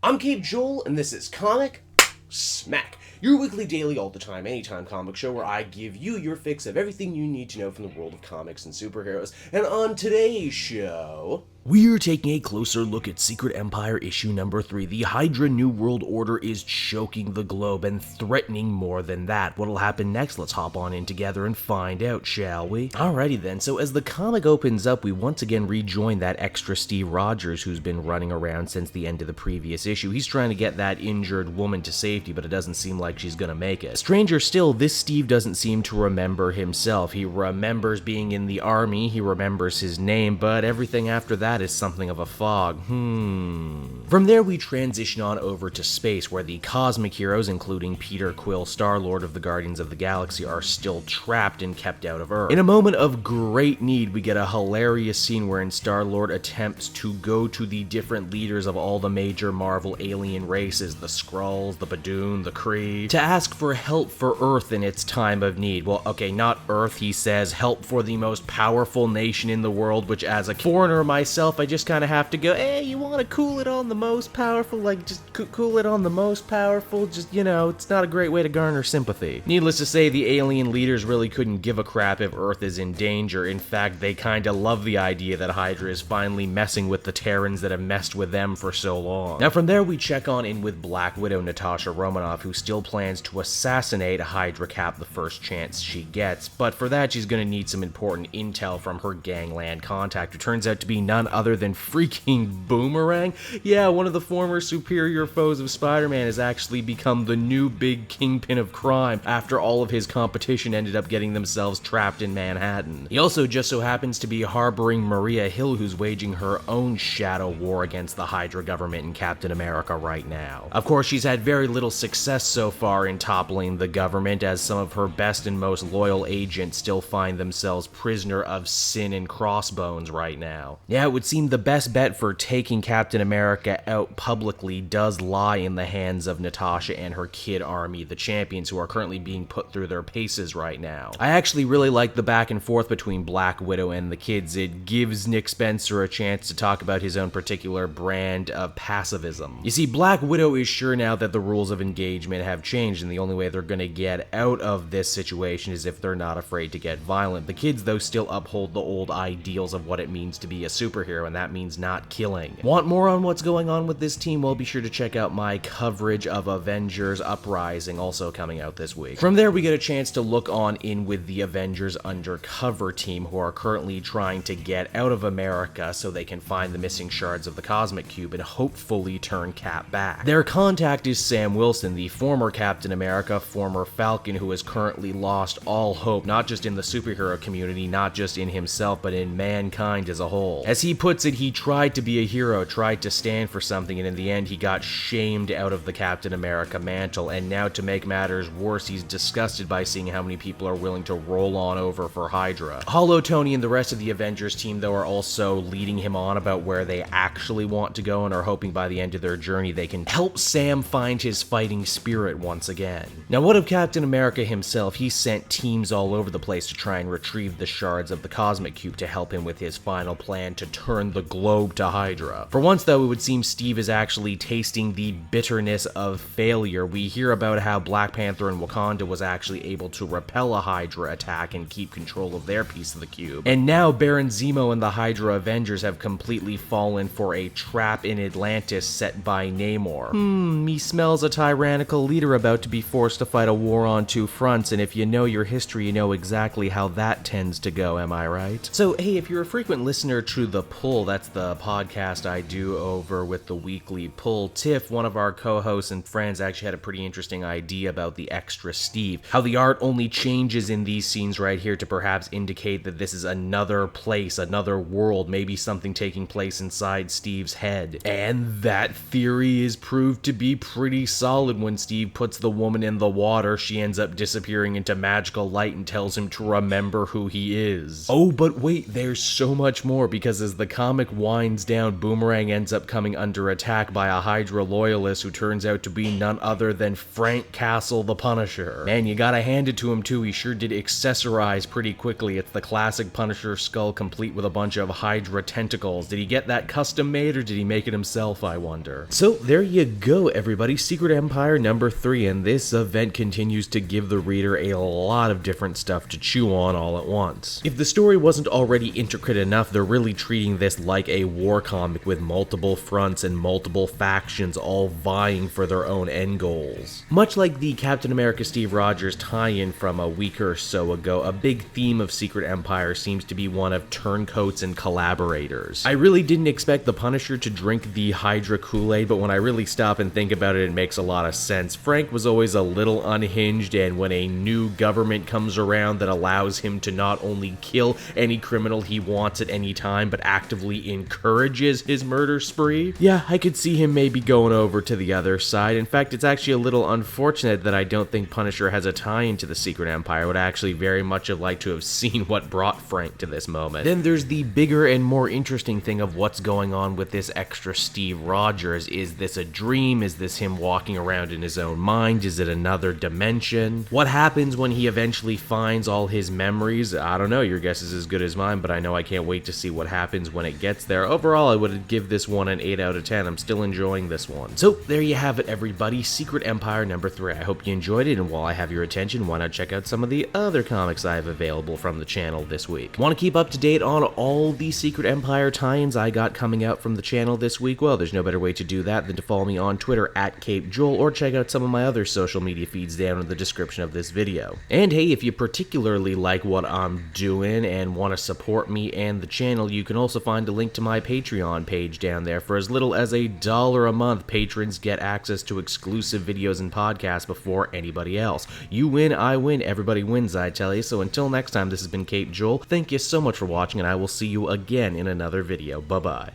I'm Cape Joel, and this is Comic Smack, your weekly, daily, all the time, anytime comic show where I give you your fix of everything you need to know from the world of comics and superheroes. And on today's show, we're taking a closer look at Secret Empire issue number 3. The Hydra New World Order is choking the globe and threatening more than that. What'll happen next? Let's hop on in together and find out, shall we? Alrighty then, so as the comic opens up, we once again rejoin that extra Steve Rogers who's been running around since the end of the previous issue. He's trying to get that injured woman to safety, but it doesn't seem like she's gonna make it. Stranger still, this Steve doesn't seem to remember himself. He remembers being in the army, he remembers his name, but everything after that is something of a fog. From there we transition on over to space, where the cosmic heroes, including Peter Quill, Star-Lord of the Guardians of the Galaxy, are still trapped and kept out of Earth. In a moment of great need, we get a hilarious scene wherein Star-Lord attempts to go to the different leaders of all the major Marvel alien races, the Skrulls, the Badoon, the Kree, to ask for help for Earth in its time of need. Well, okay, not Earth, he says, help for the most powerful nation in the world, which as a foreigner myself, I just kind of have to go, hey, you want to cool it on the most powerful? Like, just cool it on the most powerful? Just, you know, it's not a great way to garner sympathy. Needless to say, the alien leaders really couldn't give a crap if Earth is in danger. In fact, they kind of love the idea that Hydra is finally messing with the Terrans that have messed with them for so long. Now, from there, we check on in with Black Widow Natasha Romanoff, who still plans to assassinate Hydra Cap the first chance she gets, but for that, she's going to need some important intel from her gangland contact, who turns out to be none other than freaking Boomerang. Yeah, one of the former superior foes of Spider-Man has actually become the new big kingpin of crime after all of his competition ended up getting themselves trapped in Manhattan. He also just so happens to be harboring Maria Hill, who's waging her own shadow war against the Hydra government and Captain America right now. Of course, she's had very little success so far in toppling the government, as some of her best and most loyal agents still find themselves prisoner of sin and crossbones right now. Yeah, it would seem the best bet for taking Captain America out publicly does lie in the hands of Natasha and her kid army, the Champions, who are currently being put through their paces right now. I actually really like the back and forth between Black Widow and the kids. It gives Nick Spencer a chance to talk about his own particular brand of pacifism. You see, Black Widow is sure now that the rules of engagement have changed, and the only way they're gonna get out of this situation is if they're not afraid to get violent. The kids, though, still uphold the old ideals of what it means to be a superhero, and that means not killing. Want more on what's going on with this team? Well, be sure to check out my coverage of Avengers Uprising, also coming out this week. From there, we get a chance to look on in with the Avengers Undercover team, who are currently trying to get out of America so they can find the missing shards of the Cosmic Cube and hopefully turn Cap back. Their contact is Sam Wilson, the former Captain America, former Falcon, who has currently lost all hope, not just in the superhero community, not just in himself, but in mankind as a whole. As he puts it, he tried to be a hero, tried to stand for something, and in the end he got shamed out of the Captain America mantle, and now to make matters worse, he's disgusted by seeing how many people are willing to roll on over for Hydra. Hollow Tony and the rest of the Avengers team, though, are also leading him on about where they actually want to go and are hoping by the end of their journey they can help Sam find his fighting spirit once again. Now, what of Captain America himself? He sent teams all over the place to try and retrieve the shards of the Cosmic Cube to help him with his final plan to turn the globe to Hydra. For once, though, it would seem Steve is actually tasting the bitterness of failure. We hear about how Black Panther and Wakanda was actually able to repel a Hydra attack and keep control of their piece of the cube. And now Baron Zemo and the Hydra Avengers have completely fallen for a trap in Atlantis set by Namor. Me smells a tyrannical leader about to be forced to fight a war on two fronts, and if you know your history, you know exactly how that tends to go, am I right? So, hey, if you're a frequent listener to The Pull, that's the podcast I do over with the weekly Pull, Tiff, one of our co-hosts and friends, actually had a pretty interesting idea about the extra Steve, how the art only changes in these scenes right here to perhaps indicate that this is another place, another world, maybe something taking place inside Steve's head. And that theory is proved to be pretty solid. When Steve puts the woman in the water, she ends up disappearing into magical light and tells him to remember who he is. Oh, but wait, there's so much more, because as the comic winds down, Boomerang ends up coming under attack by a Hydra loyalist who turns out to be none other than Frank Castle the Punisher. Man, you gotta hand it to him too, he sure did accessorize pretty quickly. It's the classic Punisher skull complete with a bunch of Hydra tentacles. Did he get that custom made or did he make it himself, I wonder? So there you go, everybody. Secret Empire number 3, and this event continues to give the reader a lot of different stuff to chew on all at once. If the story wasn't already intricate enough, they're really treating this like a war comic with multiple fronts and multiple factions all vying for their own end goals. Much like the Captain America Steve Rogers tie-in from a week or so ago, a big theme of Secret Empire seems to be one of turncoats and collaborators. I really didn't expect the Punisher to drink the Hydra Kool-Aid, but when I really stop and think about it, it makes a lot of sense. Frank was always a little unhinged, and when a new government comes around that allows him to not only kill any criminal he wants at any time, but actively encourages his murder spree, yeah, I could see him maybe going over to the other side. In fact, it's actually a little unfortunate that I don't think Punisher has a tie-in to the Secret Empire. I would actually very much have liked to have seen what brought Frank to this moment. Then there's the bigger and more interesting thing of what's going on with this extra Steve Rogers. Is this a dream? Is this him walking around in his own mind? Is it another dimension? What happens when he eventually finds all his memories? I don't know, your guess is as good as mine, but I know I can't wait to see what happens when it gets there. Overall, I would give this one an 8 out of 10. I'm still enjoying this one. So there you have it, everybody. Secret Empire number 3. I hope you enjoyed it, and while I have your attention, why not check out some of the other comics I have available from the channel this week. Want to keep up to date on all the Secret Empire tie-ins I got coming out from the channel this week? Well, there's no better way to do that than to follow me on Twitter at CapeJoel, or check out some of my other social media feeds down in the description of this video. And hey, if you particularly like what I'm doing and want to support me and the channel, you can also find a link to my Patreon page down there. For as little as $1 a month, patrons get access to exclusive videos and podcasts before anybody else. You win, I win, everybody wins, I tell you. So until next time, this has been CapeJoel. Thank you so much for watching, and I will see you again in another video. Bye-bye.